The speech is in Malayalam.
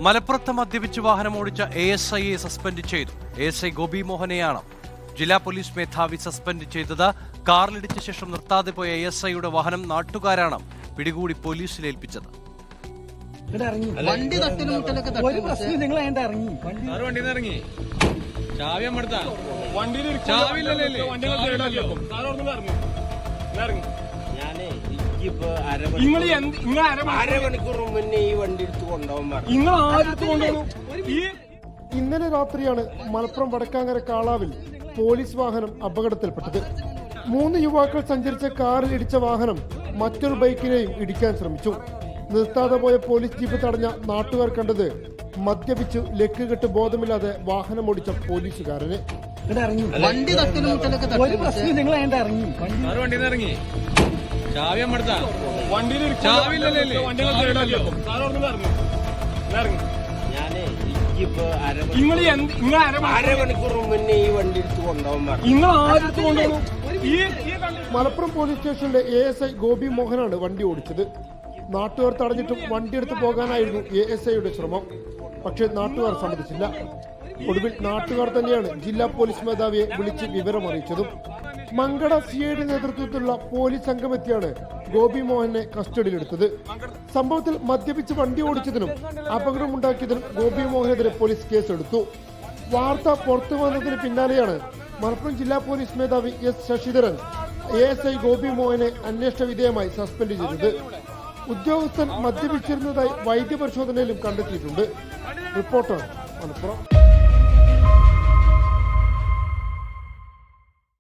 മലപ്പുറത്ത് മദ്യപിച്ച് വാഹനമോടിച്ച ASIയെ സസ്പെൻഡ് ചെയ്തു. ASI ഗോപി മോഹനെയാണ് ജില്ലാ പോലീസ് മേധാവി സസ്പെൻഡ് ചെയ്തത്. കാറിലിടിച്ച ശേഷം നിർത്താതെ പോയ ASIയുടെ വാഹനം നാട്ടുകാരാണ് പിടികൂടി പോലീസിലേൽപ്പിച്ചത്. ഇന്നലെ രാത്രിയാണ് മലപ്പുറം വടക്കാങ്ങര കാളാവിൽ പോലീസ് വാഹനം അപകടത്തിൽപ്പെട്ടത്. 3 യുവാക്കൾ സഞ്ചരിച്ച കാറിൽ ഇടിച്ച വാഹനം മറ്റൊരു ബൈക്കിനെയും ഇടിക്കാൻ ശ്രമിച്ചു. നിർത്താതെ പോയ പോലീസ് ജീപ്പ് തടഞ്ഞ നാട്ടുകാർ കണ്ടത് മദ്യപിച്ചു ലക്കുകെട്ട് ബോധമില്ലാതെ വാഹനമോടിച്ച പോലീസുകാരനെ. മലപ്പുറം പോലീസ് സ്റ്റേഷനിലെ ASI ഗോപി മോഹനാണ് വണ്ടി ഓടിച്ചത്. നാട്ടുകാർ തടഞ്ഞിട്ടും വണ്ടിയെടുത്ത് പോകാനായിരുന്നു ASIയുടെ ശ്രമം. പക്ഷേ നാട്ടുകാർ സമ്മതിച്ചില്ല. ഒടുവിൽ നാട്ടുകാർ തന്നെയാണ് ജില്ലാ പോലീസ് മേധാവിയെ വിളിച്ച് വിവരം അറിയിച്ചതും. മങ്കട CID നേതൃത്വത്തിലുള്ള പോലീസ് സംഘമെത്തിയാണ് ഗോപി മോഹനെ കസ്റ്റഡിയിലെടുത്തത്. സംഭവത്തിൽ മദ്യപിച്ച് വണ്ടി ഓടിച്ചതിനും അപകടമുണ്ടാക്കിയതിനും ഗോപി മോഹനെതിരെ പോലീസ് കേസെടുത്തു. വാർത്ത പുറത്തു വന്നതിന് പിന്നാലെയാണ് മലപ്പുറം ജില്ലാ പോലീസ് മേധാവി S ശശിധരൻ ASI ഗോപി മോഹനെ അന്വേഷണ വിധേയമായി സസ്പെൻഡ് ചെയ്തത്. ഉദ്യോഗസ്ഥൻ മദ്യപിച്ചിരുന്നതായി വൈദ്യപരിശോധനയിലും കണ്ടെത്തിയിട്ടുണ്ട്. റിപ്പോർട്ടർ മലപ്പുറം.